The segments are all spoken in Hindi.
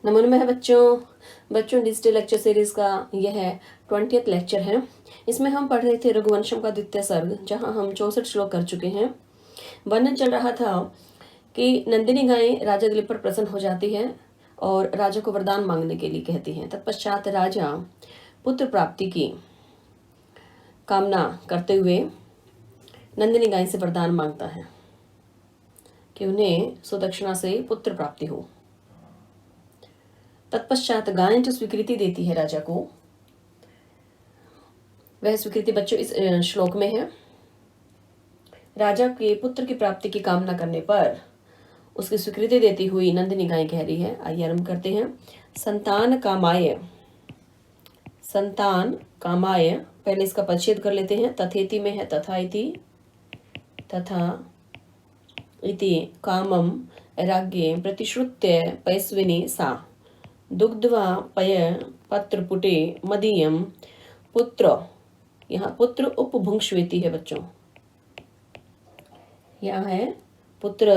नमो नमः बच्चों डिजिटल लेक्चर सीरीज का यह 20th लेक्चर है। इसमें हम पढ़ रहे थे रघुवंशम का द्वितीय सर्ग, जहां हम 64 श्लोक कर चुके हैं। वर्णन चल रहा था कि नंदिनी गायें राजा दिलीप पर प्रसन्न हो जाती है और राजा को वरदान मांगने के लिए कहती हैं। तत्पश्चात राजा पुत्र प्राप्ति की कामना करते हुए नंदिनी गाय से वरदान मांगता है कि उन्हें सुदक्षिणा से पुत्र प्राप्ति हो। तत्पश्चात गायें जो स्वीकृति देती है राजा को, वह स्वीकृति बच्चों इस श्लोक में है। राजा के पुत्र की प्राप्ति की कामना करने पर उसकी स्वीकृति देती हुई नंदिनी गाय कह रही है। आइए आरंभ करते हैं। संतान कामाय, संतान कामाय, पहले इसका परिच्छेद कर लेते हैं। तथेति में है तथा इति, तथा इति कामम राज्ञे प्रतिश्रुत्य पैस्विनी सा दुग्ध्वा पय पत्र पुटे मदीयम पुत्र। यहाँ पुत्र उपभुंक्ष्वेति है बच्चों, यहाँ है पुत्र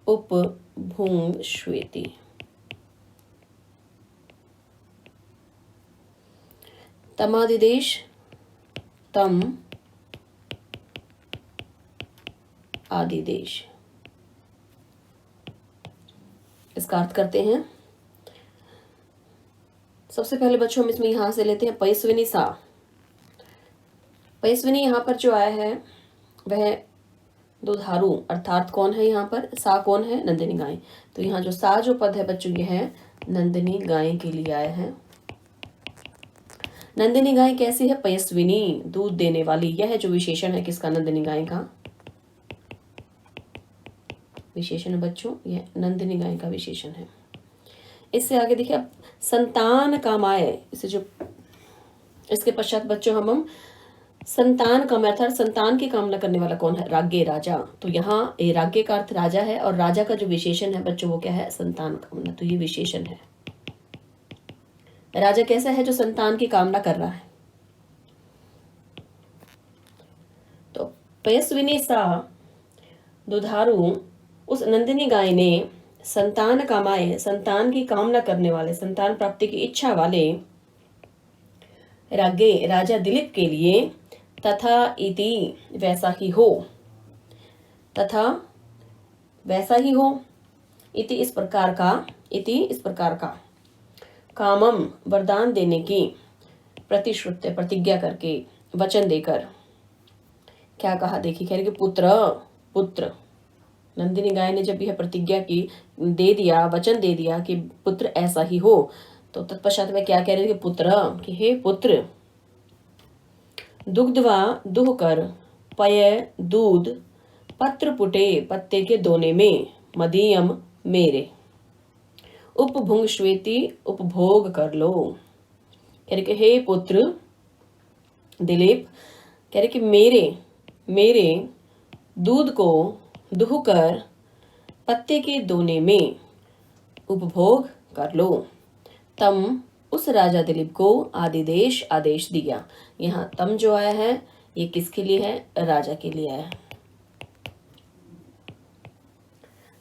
उपभुंक्ष्वेति। तमादिदेश तम आदिदेश, इसका अर्थ करते हैं। सबसे पहले बच्चों हम इसमें यहां से लेते हैं पैस्विनी सा। पैस्विनी यहाँ पर जो आया है वह दुधारू, अर्थात कौन है यहाँ पर, सा कौन है, नंदिनी गाय। तो यहाँ जो सा जो पद है बच्चों ये है नंदिनी गाय के लिए आया है। नंदिनी गाय कैसी है, पैस्विनी, दूध देने वाली। यह जो विशेषण है किसका, नंदिनी गाय का विशेषण है बच्चों, यह नंदिनी गाय का विशेषण है। इससे आगे देखिए अब संतान कामाय, इसे जो इसके पश्चात बच्चों हम संतान कामाय अर्थात संतान की कामना करने वाला कौन है, राज्ञे, राजा। तो यहाँ ये राज्ञे का अर्थ राजा है और राजा का जो विशेषण है बच्चों वो क्या है, संतान कामना। तो ये विशेषण है। राजा कैसा है, जो संतान की कामना कर रहा है। तो पयस्विनी सा दुधारू, उस नंदिनी गाय ने संतान कामाए, संतान की कामना करने वाले, संतान प्राप्ति की इच्छा वाले राज्ञे, राजा दिलीप के लिए, तथा इति, वैसा ही हो, तथा वैसा ही हो, इति इस प्रकार का, इति इस प्रकार का, कामम वरदान देने की, प्रतिश्रुत्य प्रतिज्ञा करके, वचन देकर क्या कहा देखिए, कह रहे कि पुत्र, पुत्र। नंदिनी गाय ने जब यह प्रतिज्ञा की, दे दिया, वचन दे दिया कि पुत्र ऐसा ही हो, तो तत्पश्चात में क्या कह रहे थे कि पुत्र, कि हे पुत्र, दुग्धवा दुह कर, पय दूध, पत्र पुटे पत्ते के दोने में, मदीयम मेरे, उपभुंक्ष्वेति उपभोग कर लो। कह रहे कि हे पुत्र दिलीप, कह रहे कि मेरे दूध को दुह कर पत्ते के दोने में उपभोग कर लो। तम, उस राजा दिलीप को आदिदेश, आदेश दिया। यहाँ तम जो आया है ये किसके लिए है, राजा के लिए आया है।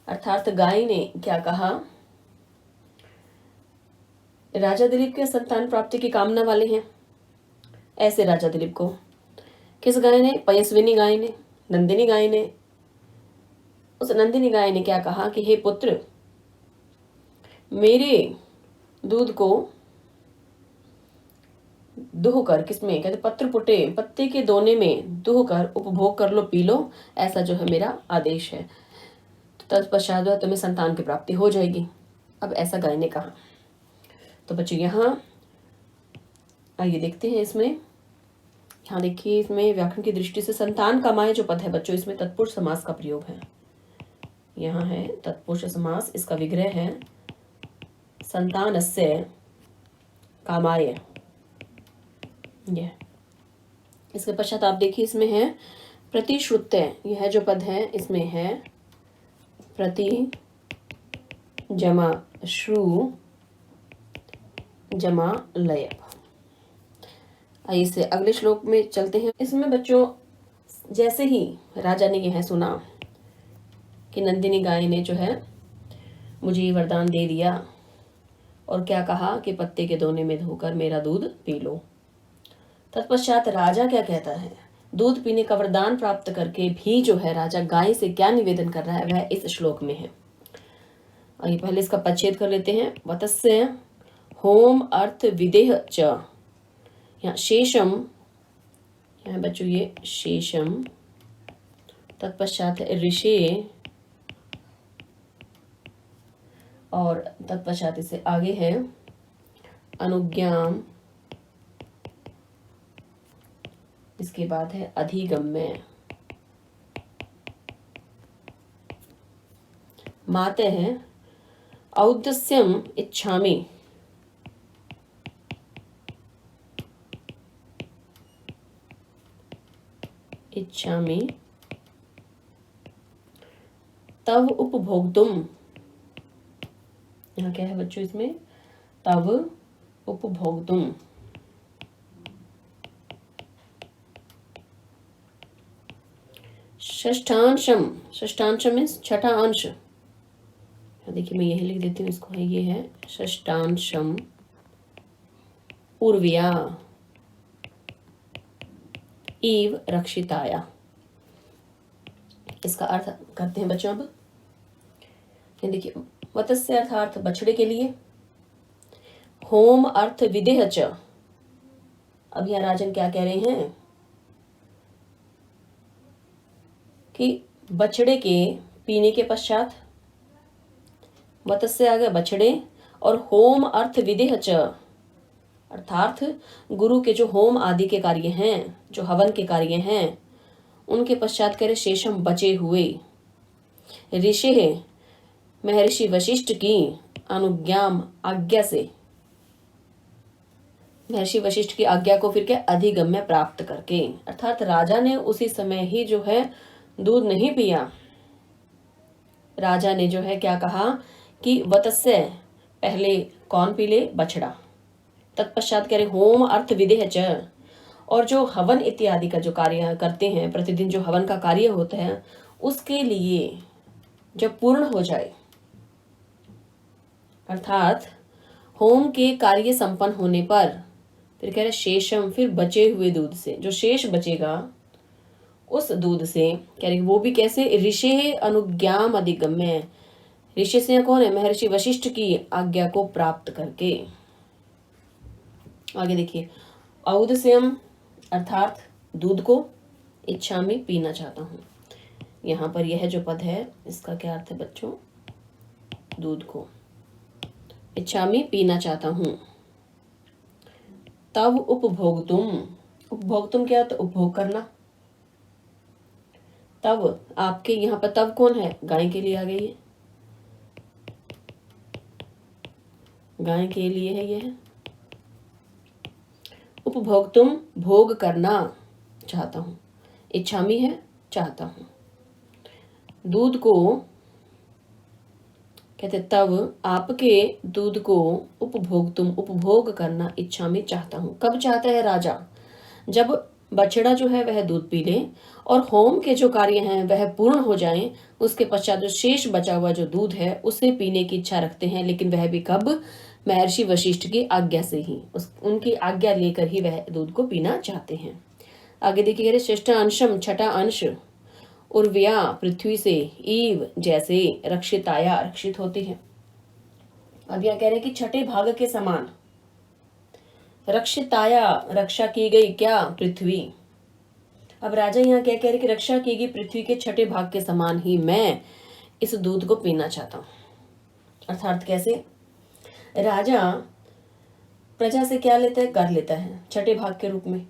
अर्थात गाय ने क्या कहा, राजा दिलीप के संतान प्राप्ति की कामना वाले हैं ऐसे राजा दिलीप को। किस गाय ने, पयस्विनी गाय ने, नंदिनी गाय ने। उस नंदिनी गाय ने क्या कहा कि हे पुत्र, मेरे दूध को दुह कर, किसमें, कहते पत्र पुटे, पत्ते के दोने में दुह कर उपभोग कर लो, पी लो, ऐसा जो है मेरा आदेश है। तत्पश्चात तुम्हें संतान की प्राप्ति हो जाएगी। अब ऐसा गाय ने कहा। तो बच्चों यहाँ आइए देखते हैं इसमें, यहाँ देखिए इसमें व्याकरण की दृष्टि से संतान कामाय जो पद है बच्चों, इसमें तत्पुरुष समास का प्रयोग है। यहाँ है तत्पुरुष समास, इसका विग्रह है संतानस्य कामाय। यह इसके पश्चात आप देखिए इसमें है प्रतिश्रुत्य, यह जो पद है इसमें है प्रति जमा श्रु जमा लय। आइए इससे अगले श्लोक में चलते हैं। इसमें बच्चों जैसे ही राजा ने यह सुना कि नंदिनी गाय ने जो है मुझे ये वरदान दे दिया और क्या कहा कि पत्ते के दोने में धोकर मेरा दूध पी लो। तत्पश्चात राजा क्या कहता है, दूध पीने का वरदान प्राप्त करके भी जो है राजा गाय से क्या निवेदन कर रहा है वह इस श्लोक में है। आइए पहले इसका पदच्छेद कर लेते हैं। वतस्य होम अर्थ विदेह च, यहाँ शेषम, यहाँ बच्चों ये शेषम, तत्पश्चात ऋषे और तत्पश्चात इससे आगे है अनुज्ञाम, इसके बाद है अधिगम्य। माते हैं औदस्यम इच्छामि, इच्छामि तव उपभोक्तुम, यहाँ क्या है बच्चों इसमें, तव उपभोक्तुम। षष्ठांशम, षष्ठांशम मीन्स छठा अंश, देखिए मैं यही लिख देती हूँ इसको, है ये है षष्ठांशम उर्व्या इव रक्षिताया। इसका अर्थ करते हैं बच्चों। अब ये देखिए, वतस्य अर्थात बछड़े के लिए, होम अर्थ विदेह च। अब यहाँ राजन क्या कह रहे हैं कि बछड़े के पीने के पश्चात, वतस्य आ गया बछड़े, और होम अर्थ विदेह च अर्थात गुरु के जो होम आदि के कार्य हैं, जो हवन के कार्य हैं, उनके पश्चात कह रहे शेषम बचे हुए, ऋषि महर्षि वशिष्ठ की अनुज्ञाम आज्ञा से, महर्षि वशिष्ठ की आज्ञा को फिर क्या अधिगम्य प्राप्त करके, अर्थात राजा ने उसी समय ही जो है दूध नहीं पिया। राजा ने जो है क्या कहा कि वतस्य पहले कौन पी ले, बछड़ा, तत्पश्चात कह रहे होम अर्थ विदेह च, और जो हवन इत्यादि का जो कार्य करते हैं, प्रतिदिन जो हवन का कार्य होता है उसके लिए जब पूर्ण हो जाए, अर्थात होम के कार्य संपन्न होने पर फिर कह रहे शेषम, फिर बचे हुए दूध से, जो शेष बचेगा उस दूध से कह रहे वो भी कैसे, ऋषि अनुज्ञाम अधिगम्य, ऋषि से कौन है, महर्षि वशिष्ठ की आज्ञा को प्राप्त करके। आगे देखिए, औदस्यम अर्थात दूध को, इच्छा में पीना चाहता हूँ। यहाँ पर यह जो पद है इसका क्या अर्थ है बच्चों, दूध को इच्छा में पीना चाहता हूँ। तब उपभोक्तुम, उपभोक्तुम क्या होता है, उपभोग करना। तब आपके यहाँ पर तब कौन है, गाय के लिए आ गई है, गाय के लिए है यह। उपभोक्तुम भोग करना चाहता हूं, इच्छामी है चाहता हूं। दूध को कहते तब आपके दूध को उपभोक्तुम उपभोग करना इच्छामी चाहता हूं। कब चाहता है राजा, जब बछड़ा जो है वह दूध पी ले और होम के जो कार्य हैं वह पूर्ण हो जाएं, उसके पश्चात जो शेष बचा हुआ जो दूध है उसे पीने की इच्छा रखते हैं, लेकिन वह भी कब, महर्षि वशिष्ठ की आज्ञा से ही, उनकी आज्ञा लेकर ही वह दूध को पीना चाहते हैं। आगे देखिए, श्रेष्ठ अंशम छठा अंश, उर्व्या पृथ्वी से, ईव जैसे, रक्षिताया रक्षित होती है। अब यह कह रहे हैं कि छठे भाग के समान, रक्षिताया रक्षा की गई क्या, पृथ्वी। अब राजा यहाँ क्या कह रहे कि रक्षा की गई पृथ्वी के छठे भाग के समान ही मैं इस दूध को पीना चाहता हूं। अर्थात कैसे, राजा प्रजा से क्या लेता है, कर लेता है छठे भाग के रूप में।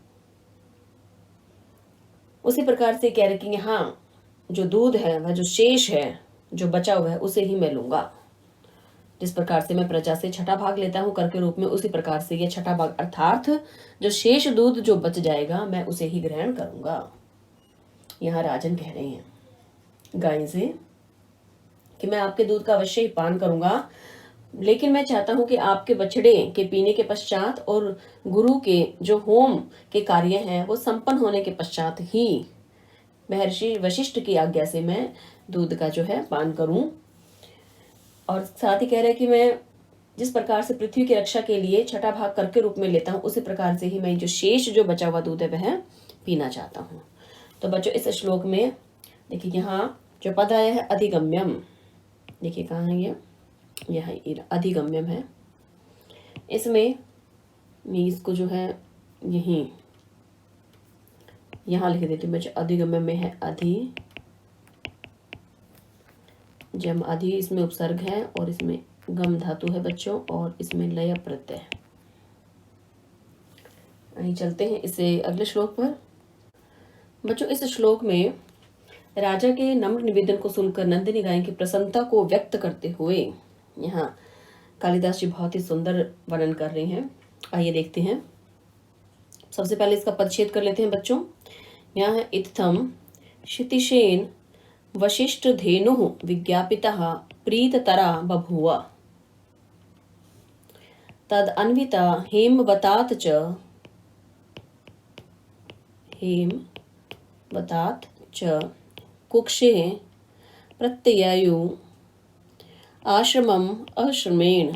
उसी प्रकार से कह रहे कि हाँ जो दूध है वह जो शेष है, जो बचा हुआ है उसे ही मैं लूंगा। जिस प्रकार से मैं प्रजा से छठा भाग लेता हूं कर के रूप में, उसी प्रकार से यह छठा भाग अर्थात जो शेष दूध जो बच जाएगा मैं उसे ही ग्रहण करूंगा। यहाँ राजन कह रहे हैं गाय से कि मैं आपके दूध का अवश्य ही पान करूंगा, लेकिन मैं चाहता हूं कि आपके बछड़े के पीने के पश्चात और गुरु के जो होम के कार्य हैं वो संपन्न होने के पश्चात ही महर्षि वशिष्ठ की आज्ञा से मैं दूध का जो है पान करूं। और साथ ही कह रहे हैं कि मैं जिस प्रकार से पृथ्वी की रक्षा के लिए छठा भाग कर के रूप में लेता हूँ, उसी प्रकार से ही मैं जो शेष जो बचा हुआ दूध है वह पीना चाहता हूँ। तो बच्चों इस श्लोक में देखिए यहाँ जो पद आया है अधिगम्यम, देखिए कहाँ है ये, यहाँ अधिगम्यम है। इसमें मैं इसको जो है यहीं यहाँ लिख देती हूँ बच्चों। अधिगम्यम में है अधि, जम अधि इसमें उपसर्ग है और इसमें गम धातु है बच्चों, और इसमें लय प्रत्यय। आइए चलते हैं इसे अगले श्लोक पर। बच्चों इस श्लोक में राजा के नम्र निवेदन को सुनकर नंदिनी गाय की प्रसन्नता को व्यक्त करते हुए यहाँ कालिदास जी बहुत ही सुंदर वर्णन कर रहे हैं। आइए देखते हैं। सबसे पहले इसका पदच्छेद कर लेते हैं बच्चों। यहाँ है इत्थम क्षितिशेन वशिष्ठ धेनु विज्ञापितः प्रीततरा बभूव तद अन्विता हेमवतात च कुक्षे प्रत्ययायु आश्रमम अश्रमेण।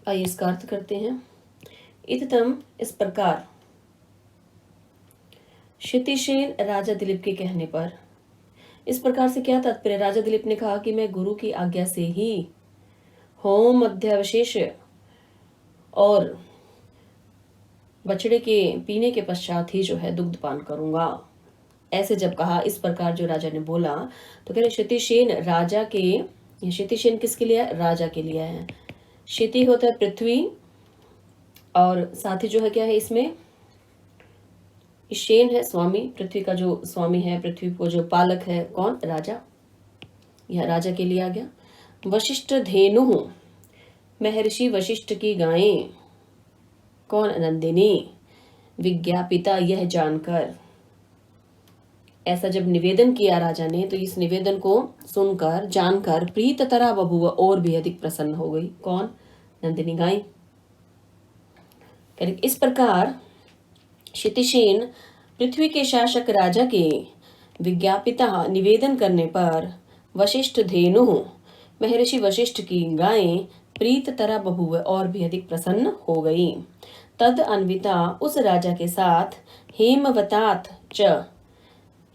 आइए इसका अर्थ करते हैं। इतम इस प्रकार, क्षितिशेन राजा दिलीप के कहने पर, इस प्रकार से क्या तात्पर्य? राजा दिलीप ने कहा कि मैं गुरु की आज्ञा से ही होम मध्यावशेष और बछड़े के पीने के पश्चात ही जो है दुग्ध पान करूंगा। ऐसे जब कहा, इस प्रकार जो राजा ने बोला, तो कह रहे क्षितिशेन राजा के, क्षितिशेन किसके लिए है? राजा के लिए है। क्षिति होता है पृथ्वी, और साथ ही जो है क्या है इसमें, शेन है स्वामी, पृथ्वी का जो स्वामी है, पृथ्वी को जो पालक है, कौन? राजा। यह राजा के लिए आ गया। वशिष्ठ धेनु, महर्षि वशिष्ठ की गायें, कौन? नंदिनी। विज्ञापिता, यह जानकर, ऐसा जब निवेदन किया राजा ने, तो इस निवेदन को सुनकर जानकर प्रीततरा बभूव, और भी अधिक प्रसन्न हो गई। कौन? नंदिनी गाय। इस प्रकार क्षितिशेन पृथ्वी के शासक राजा के विज्ञापिता निवेदन करने पर वशिष्ठ धेनु, महर्षि वशिष्ठ की गायें प्रीततरा बभूव, और भी अधिक प्रसन्न हो गई। तद अन्विता, उस राजा के साथ, हेमवतात च,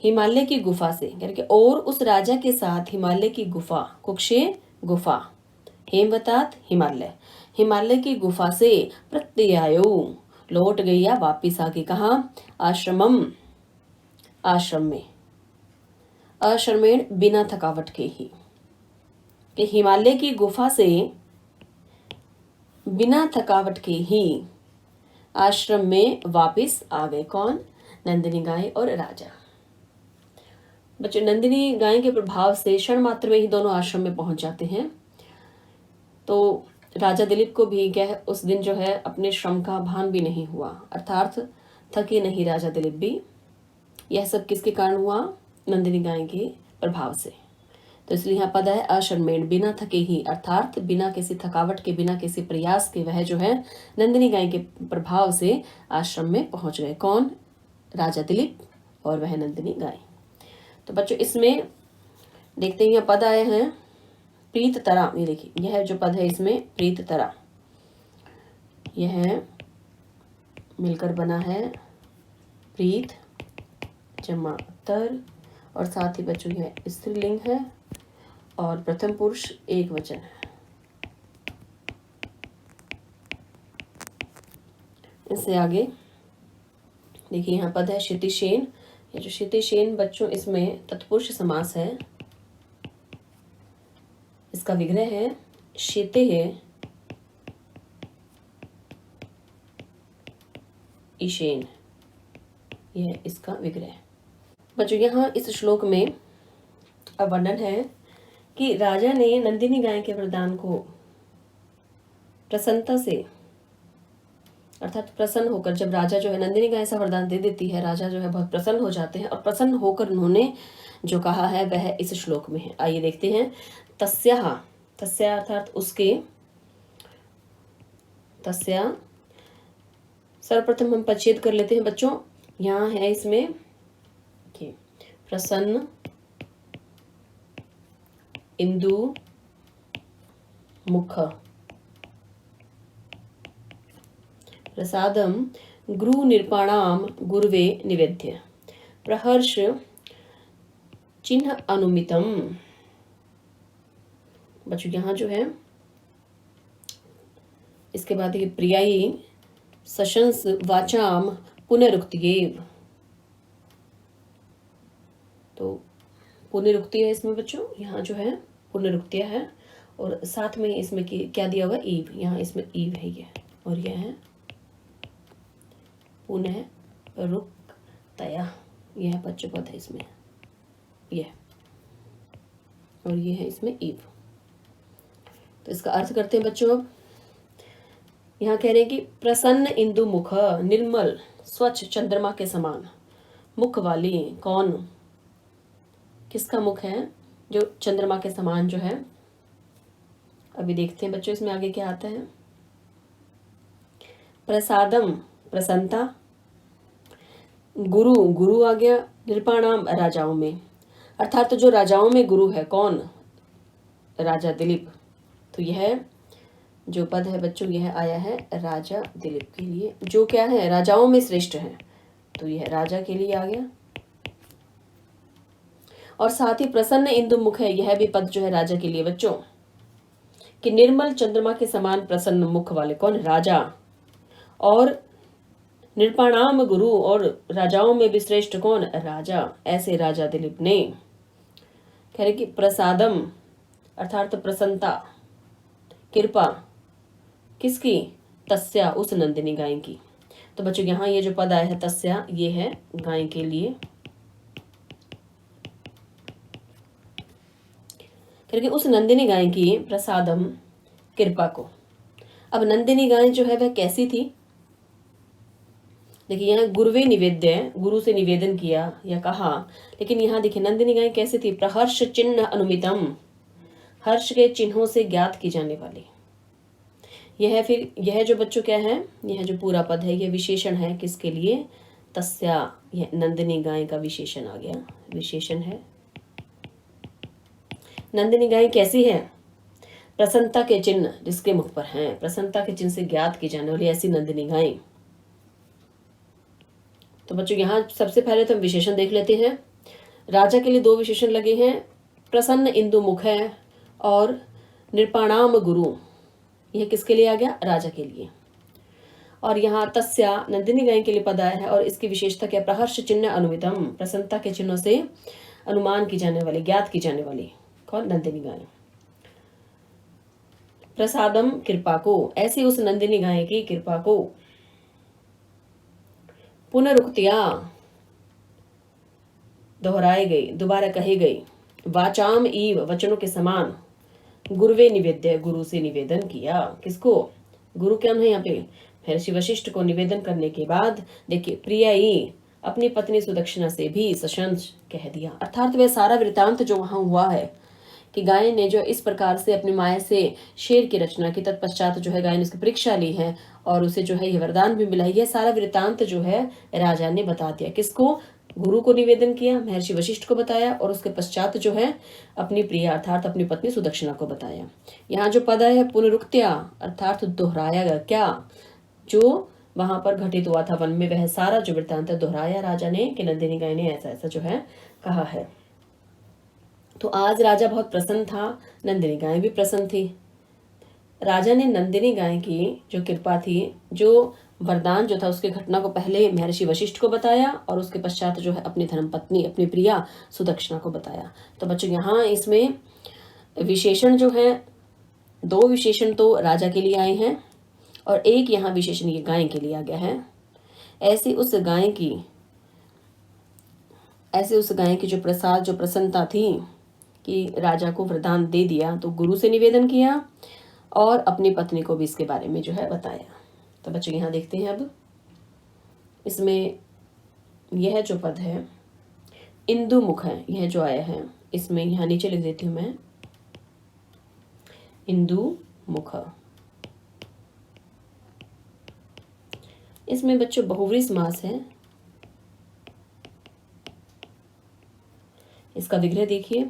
हिमालय की गुफा से, करके और उस राजा के साथ हिमालय की गुफा, कुक्षे गुफा, हेमवतात हिमालय, हिमालय की गुफा से प्रत्ययायो, लौट गई या वापिस आ गई। कहाँ? आश्रमम, आश्रम में, अश्रमेण बिना थकावट के ही, कि हिमालय की गुफा से बिना थकावट के ही आश्रम में वापिस आ गए। कौन? नंदिनी गाय और राजा। बच्चों नंदिनी गाय के प्रभाव से क्षण मात्र में ही दोनों आश्रम में पहुंच जाते हैं। तो राजा दिलीप को भी क्या है, उस दिन जो है अपने श्रम का भान भी नहीं हुआ, अर्थात थके नहीं राजा दिलीप भी। यह सब किसके कारण हुआ? नंदिनी गाय के प्रभाव से। तो इसलिए यहाँ पद है अश्रमेण, बिना थके ही, अर्थात बिना किसी थकावट के, बिना किसी प्रयास के वह जो है नंदिनी गाय के प्रभाव से आश्रम में पहुंच गए। कौन? राजा दिलीप और वह नंदिनी गाय। तो बच्चों इसमें देखते हैं पद आए हैं प्रीततरा। ये देखिए, यह जो पद है इसमें प्रीततरा, यह मिलकर बना है प्रीत जमा तर, और साथ ही बच्चों यह स्त्रीलिंग है और प्रथम पुरुष एक वचन है। इससे आगे देखिए यहाँ पद है क्षितिशेन। ये जो क्षितिशेन बच्चों इसमें तत्पुरुष समास है। इसका विग्रह है क्षिते है ईशेन, यह इसका विग्रह। बच्चों यहाँ इस श्लोक में वर्णन है कि राजा ने नंदिनी गाय के वरदान को प्रसन्नता से, अर्थात प्रसन्न होकर, जब राजा जो है नंदिनी गाय ऐसा वरदान दे देती है, राजा जो है बहुत प्रसन्न हो जाते हैं, और प्रसन्न होकर उन्होंने जो कहा है वह इस श्लोक में है। आइए देखते हैं। तस्या, तस्या अर्थात उसके, तस्या। सर्वप्रथम हम परिच्छेद कर लेते हैं बच्चों। यहाँ है इसमें देखिए, प्रसन्न इंदु मुख प्रसादम गुरु निर्पाणाम गुरुवे निवेद्य प्रहर्ष चिन्ह अनुमितम। बच्चों यहाँ जो है इसके बाद ये प्रियाई सशंस वाचाम पुनरुक्तियेव, तो पुनरुक्ति है इसमें बच्चों, यहाँ जो है पुनरुक्तिया है और साथ में इसमें क्या दिया हुआ, ईव, यहाँ इसमें ईव है ये, और यह है पुनः रुक्तया, यह पद है इसमें यह, और ये है इसमें ईव। तो इसका अर्थ करते हैं बच्चों। अब यहाँ कह रहे हैं कि प्रसन्न इंदु मुख, निर्मल स्वच्छ चंद्रमा के समान मुख वाली, कौन, किसका मुख है, जो चंद्रमा के समान जो है। अभी देखते हैं बच्चों इसमें आगे क्या आता है। प्रसादम प्रसन्नता, गुरु गुरु आ गया, नृपाणाम राजाओं में, अर्थात तो जो राजाओं में गुरु है, कौन, राजा दिलीप। तो यह जो पद है बच्चों यह आया है राजा दिलीप के लिए, जो क्या है, राजाओं में श्रेष्ठ है, तो यह राजा के लिए आ गया। और साथ ही प्रसन्न इंदु मुख है, यह भी पद जो है राजा के लिए बच्चों, कि निर्मल चंद्रमा के समान प्रसन्न मुख वाले, कौन, राजा। और नृपाणाम गुरु, और राजाओं में भी श्रेष्ठ कौन, राजा। ऐसे राजा दिलीप ने, कह रहे कि प्रसादम अर्थात प्रसन्नता, कृपा, किसकी, तस्या, उस नंदिनी गाय की। तो बच्चों यहाँ ये जो पद आया है तस्या, ये है गाय के लिए, करके उस नंदिनी गाय की प्रसादम, कृपा को। अब नंदिनी गाय जो है वह कैसी थी, देखिए यहाँ गुरुवे निवेद्य, गुरु से निवेदन किया या कहा, लेकिन यहाँ देखिए नंदिनी गाय कैसी थी, प्रहर्ष चिन्ह अनुमितम, हर्ष के चिन्हों से ज्ञात की जाने वाली। यह फिर यह जो बच्चों क्या है, यह जो पूरा पद है यह विशेषण है किसके लिए, तस्या, यह नंदिनी गाय का विशेषण आ गया, विशेषण है। नंदिनी गाय कैसी है, प्रसन्नता के चिन्ह जिसके मुख पर हैं, प्रसन्नता के चिन्ह से ज्ञात की जाने वाली ऐसी नंदिनी गाय। तो बच्चों यहाँ सबसे पहले तो हम विशेषण देख लेते हैं। राजा के लिए दो विशेषण लगे हैं, प्रसन्न इंदु मुख है और नृपाणाम गुरु, यह किसके लिए आ गया, राजा के लिए। और यहाँ तस्या नंदिनी गाय के लिए पद आया है, और इसकी विशेषता क्या, प्रहर्ष चिन्ह अनुमितम, प्रसन्नता के चिन्हों से अनुमान की जाने वाली, ज्ञात की जाने वाली, कौन, नंदिनी गाय। प्रसादम, कृपा को, ऐसी उस नंदिनी गाय की कृपा को। पुनरुक्तिया, दोहराई गई, दोबारा कही गई। वाचाम ईव, वचनों के समान। गुरुवे निवेद्य, गुरु से निवेदन किया, किसको, गुरु क्या है यहाँ पे, महर्षि वशिष्ठ को निवेदन करने के बाद देखिए प्रियाई, अपनी पत्नी सुदक्षिणा से भी सशंस कह दिया। अर्थात वह सारा वृतांत जो वहां हुआ है कि गाय ने जो इस प्रकार से अपनी माया से शेर की रचना की, तत्पश्चात जो है गाय ने उसकी परीक्षा ली है और उसे जो है ये वरदान भी मिला है, यह सारा वृतांत जो है राजा ने बता दिया। किसको, गुरु को निवेदन किया, महर्षि वशिष्ठ को बताया, और उसके पश्चात जो है अपनी प्रिया अर्थात अपनी पत्नी सुदक्षिणा को बताया। यहाँ जो पद है पुनरुक्त्या अर्थात दोहराया गया, क्या, जो वहां पर घटित हुआ था वन में, वह सारा जो वृतांत दोहराया राजा ने कि नंदिनी गाय ने ऐसा ऐसा जो है कहा है। तो आज राजा बहुत प्रसन्न था, नंदिनी गाय भी प्रसन्न थी। राजा ने नंदिनी गाय की जो कृपा थी, जो वरदान जो था, उसके घटना को पहले महर्षि वशिष्ठ को बताया और उसके पश्चात जो है अपनी धर्मपत्नी अपनी प्रिया सुदक्षिणा को बताया। तो बच्चों यहाँ इसमें विशेषण जो है, दो विशेषण तो राजा के लिए आए हैं और एक यहाँ विशेषण ये गाय के लिए आ गया है। ऐसी उस गाय की जो प्रसाद, जो प्रसन्नता थी कि राजा को वरदान दे दिया, तो गुरु से निवेदन किया और अपनी पत्नी को भी इसके बारे में जो है बताया। तो बच्चों यहाँ देखते हैं अब इसमें यह जो पद है इंदु मुख है, यह जो आया है इसमें यहाँ नीचे लिख देती हूँ मैं, इंदु मुख। इसमें बच्चों बहुव्रीहि समास है। इसका विग्रह देखिए,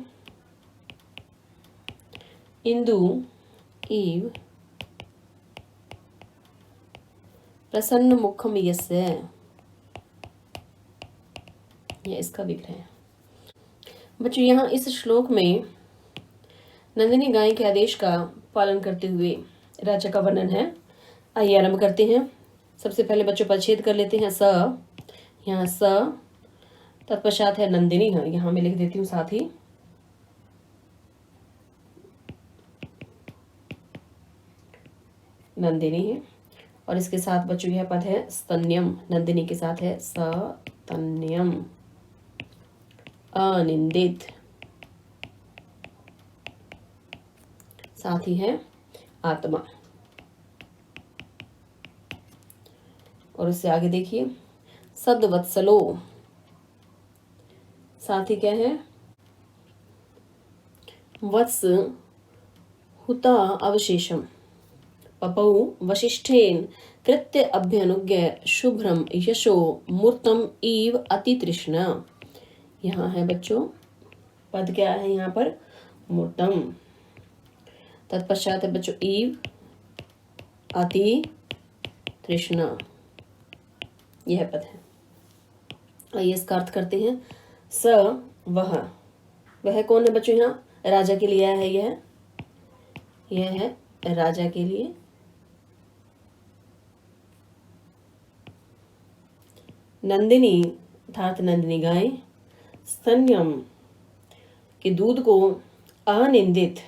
इंदु इव प्रसन्न मुखम यस्य, यह इसका विग्रह है। बच्चों यहाँ इस श्लोक में नंदिनी गाय के आदेश का पालन करते हुए राजा का वर्णन है। आइए आरंभ करते हैं। सबसे पहले बच्चों परिच्छेद कर लेते हैं। स, यहाँ स, तत्पश्चात है नंदिनी है, यहाँ मैं लिख देती हूँ साथ ही। नंदिनी है और इसके साथ बच्चों यह पद है स्तन्यम। नंदिनी के साथ है स्तन्यम। अनिंदित, साथ ही है आत्मा। और उससे आगे देखिए सद्वत्सलो, साथ ही क्या है वत्स हुता अवशेषम पपौ वशिष्ठेन कृत्य अभ्यनुज्ञ शुभ्रम यशो मूर्तम इव अतितृष्णा। यहाँ है बच्चों पद क्या है यहाँ पर मूर्तम, तत्पश्चात है बच्चों इव अति तृष्णा, यह पद है। आइए इसका अर्थ करते हैं। स वह कौन है बच्चों, यहाँ राजा के लिए है। यह है राजा के लिए। नंदिनी अर्थात नंदिनी गाय, स्तन्यम के दूध को, अनिंदित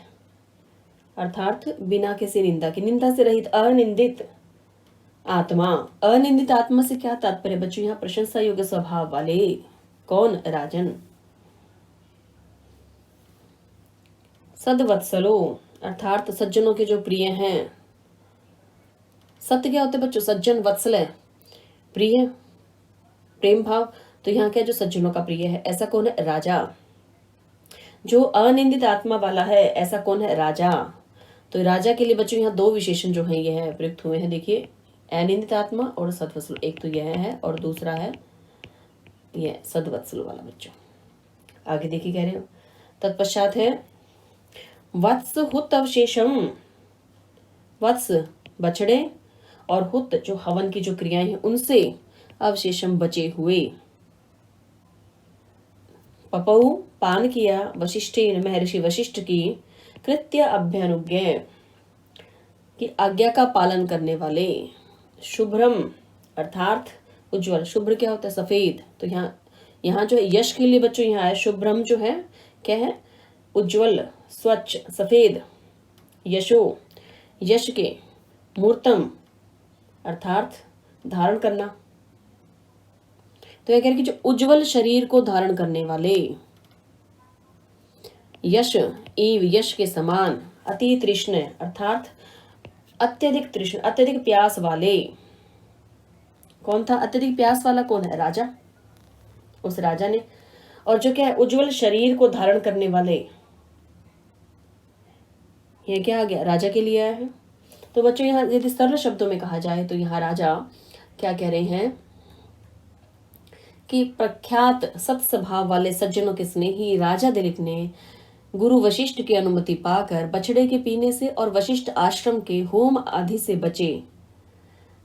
अर्थात बिना किसी निंदा की, निंदा से रहित अनिंदित आत्मा। अनिंदित आत्मा से क्या तात्पर्य बच्चों, यहाँ प्रशंसा योग्य स्वभाव वाले। कौन, राजन। सद्वत्सलो अर्थात सज्जनों के जो प्रिय हैं। सत्य क्या होते बच्चों, सज्जन, वत्सल है प्रिय, प्रेम भाव। तो यहाँ क्या जो सज्जनों का प्रिय है, ऐसा कौन है, राजा। जो अनिंदित आत्मा वाला है, ऐसा कौन है, राजा। तो राजा के लिए बच्चों यहाँ दो विशेषण जो है यह प्रयुक्त हुए हैं। देखिए अनिंदित आत्मा और सद्वत्सल, एक तो यह है और दूसरा है यह सद्वत्सल वाला। बच्चों आगे देखिए कह रहे हो तत्पश्चात है वत्स हुत अवशेषम। वत्स बछड़े और हुत जो हवन की जो क्रियाएं हैं उनसे, अवशेषम बचे हुए। पपऊ पान किया, वशिष्ठेन महर्षि वशिष्ठ की, कृत्य अभ्यनुज्ञ की आज्ञा का पालन करने वाले, शुभ्रम अर्थात उज्ज्वल। शुभ्र क्या होता है, सफेद। तो यहाँ जो है यश के लिए बच्चों यहाँ है शुभ्रम, जो है क्या है, उज्ज्वल, स्वच्छ, सफेद। यशो यश के, मूर्तम अर्थात धारण करना। तो यह कह रहे कि जो उज्ज्वल शरीर को धारण करने वाले। यश एव यश के समान, अति तृष्ण अर्थात अत्यधिक तृष्ण, अत्यधिक प्यास वाले। कौन था अत्यधिक प्यास वाला, कौन है, राजा। उस राजा ने। और जो क्या है उज्ज्वल शरीर को धारण करने वाले, यह क्या आ गया, राजा के लिए आया है। तो बच्चों यहाँ यदि सरल शब्दों में कहा जाए तो यहाँ राजा क्या कह रहे हैं कि प्रख्यात सत्स्वभाव वाले सज्जनों के स्नेही राजा दिलीप ने गुरु वशिष्ठ की अनुमति पाकर बछड़े के पीने से और वशिष्ठ आश्रम के होम आदि से बचे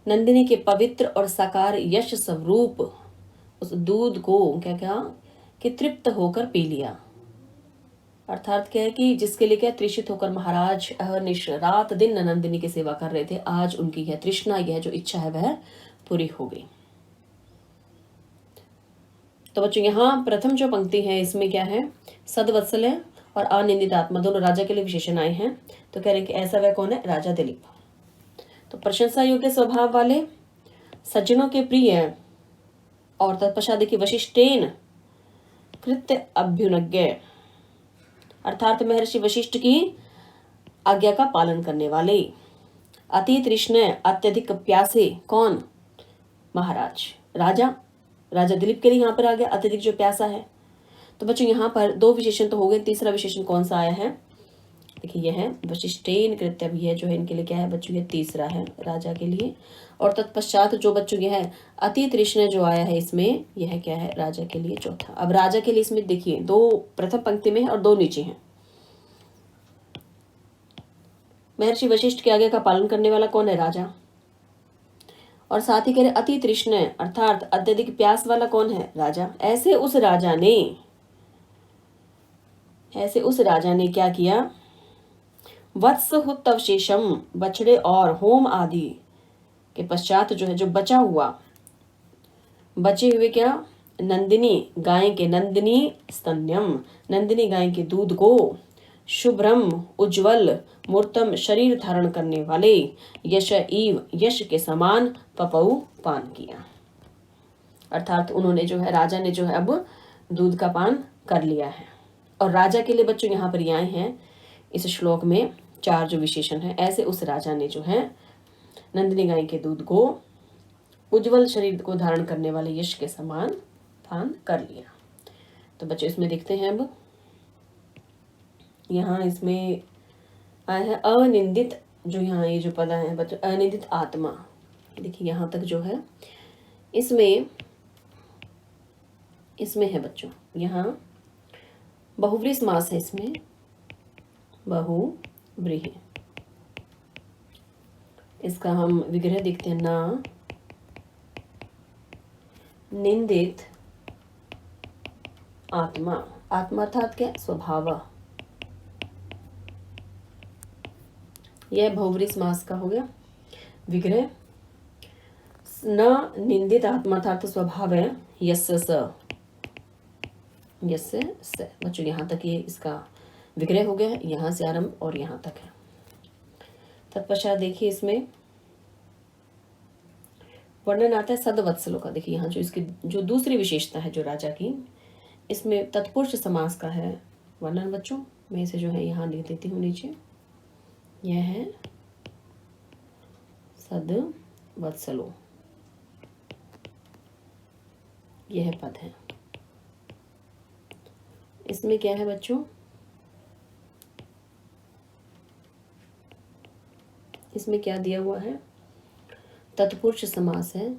नंदिनी के पवित्र और साकार यश स्वरूप उस दूध को क्या क्या कि तृप्त होकर पी लिया। अर्थात क्या है कि जिसके लिए क्या तृषित होकर महाराज अहर्निश रात दिन नंदिनी की सेवा कर रहे थे, आज उनकी यह तृष्णा, यह जो इच्छा है वह पूरी हो गई। तो बच्चों यहाँ प्रथम जो पंक्ति है इसमें क्या है, सद्वत्सल है और अनिंदित आत्मा, दोनों राजा के लिए विशेषण आए हैं। तो कह रहे हैं कि ऐसा वह कौन है, राजा दिलीप। तो प्रशंसा योग्य स्वभाव वाले, सज्जनों के प्रिय, और तत्पश्चात देखिए वशिष्ठेन कृत्य अभ्युनज्ञ अर्थात महर्षि वशिष्ठ की आज्ञा का पालन करने वाले, अति तृष्ण अत्यधिक प्यासे, कौन, महाराज, राजा। राजा दिलीप के लिए यहाँ पर आ गया अत्यधिक जो प्यासा है। तो बच्चों यहाँ पर दो विशेषण तो हो गए, तीसरा विशेषण कौन सा आया है, देखिए यह है वशिष्ठेन कृत्य, भी है जो है इनके लिए क्या है बच्चों, ये तीसरा है राजा के लिए। और तत्पश्चात जो बच्चों ये है अति तृष्ण जो आया है इसमें, यह क्या है राजा के लिए चौथा। अब राजा के लिए इसमें देखिए दो प्रथम पंक्ति में है और दो नीचे हैं। महर्षि वशिष्ठ के आगे का पालन करने वाला कौन है, राजा। और साथ ही कह रहे अति तृष्ण अर्थात अत्यधिक प्यास वाला कौन है, राजा। ऐसे उस राजा ने क्या किया, वत्स हुतवशेषम, बछड़े और होम आदि के पश्चात जो है जो बचा हुआ, बचे हुए क्या, नंदिनी गाय के, नंदिनी स्तन्यम, नंदिनी गाय के दूध को, शुभ्रम उज्ज्वल, मूर्तम शरीर धारण करने वाले, यश इव यश के समान, पपऊ पान किया। अर्थात उन्होंने जो है राजा ने जो है अब दूध का पान कर लिया है। और राजा के लिए बच्चों यहाँ पर आए हैं इस श्लोक में चार जो विशेषण है। ऐसे उस राजा ने जो है नंदिनी गाय के दूध को, उज्जवल शरीर को धारण करने वाले यश के समान पान कर लिया। तो बच्चों इसमें देखते हैं अब यहाँ इसमें आया है अनिंदित, जो यहाँ ये जो पद है बच्चों अनिंदित आत्मा। देखिए यहाँ तक जो है इसमें है बच्चों, यहाँ बहुव्रीहि समास है, इसमें बहुव्रीहि। इसका हम विग्रह देखते हैं, ना निंदित आत्मा, आत्मा अर्थात क्या, स्वभाव। यह बहुव्रीहि समास का हो गया विग्रह। न निंदित आत्मा अर्थात स्वभाव है, यस्य स। बच्चों यहाँ तक ये इसका विग्रह हो गया है, यहाँ से आरंभ और यहाँ तक है। तत्पश्चात देखिए इसमें वर्णन आता है सदवत्सलों का। देखिए यहाँ जो इसकी जो दूसरी विशेषता है जो राजा की, इसमें तत्पुरुष समास का है वर्णन बच्चों। मैं इसे जो है यहाँ लिख देती हूँ नीचे। यह है सदवत्सलों, यह पद है। इसमें क्या है बच्चों, इसमें क्या दिया हुआ है, तत्पुरुष समास है।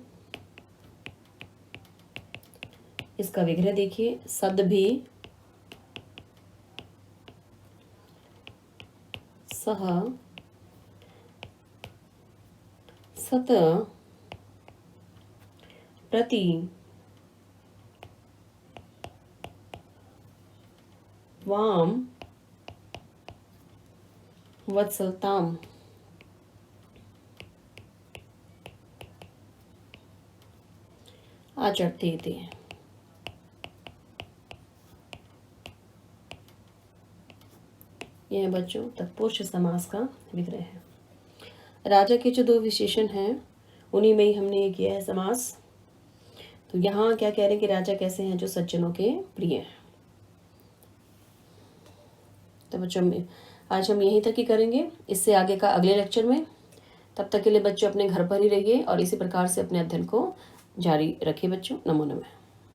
इसका विग्रह देखिए, सद भी सह सत प्रति वाम वत्सलताम। आचरते थे। यह बच्चों तत्पुरुष समास का विग्रह है। राजा के जो दो विशेषण हैं उन्हीं में ही हमने ये किया है समास। तो यहाँ क्या कह रहे हैं कि राजा कैसे हैं, जो सज्जनों के प्रिय हैं। तो बच्चों आज हम यहीं तक ही करेंगे, इससे आगे का अगले लेक्चर में। तब तक के लिए बच्चों अपने घर पर ही रहिए और इसी प्रकार से अपने अध्ययन को जारी रखिए बच्चों। नमो नमः।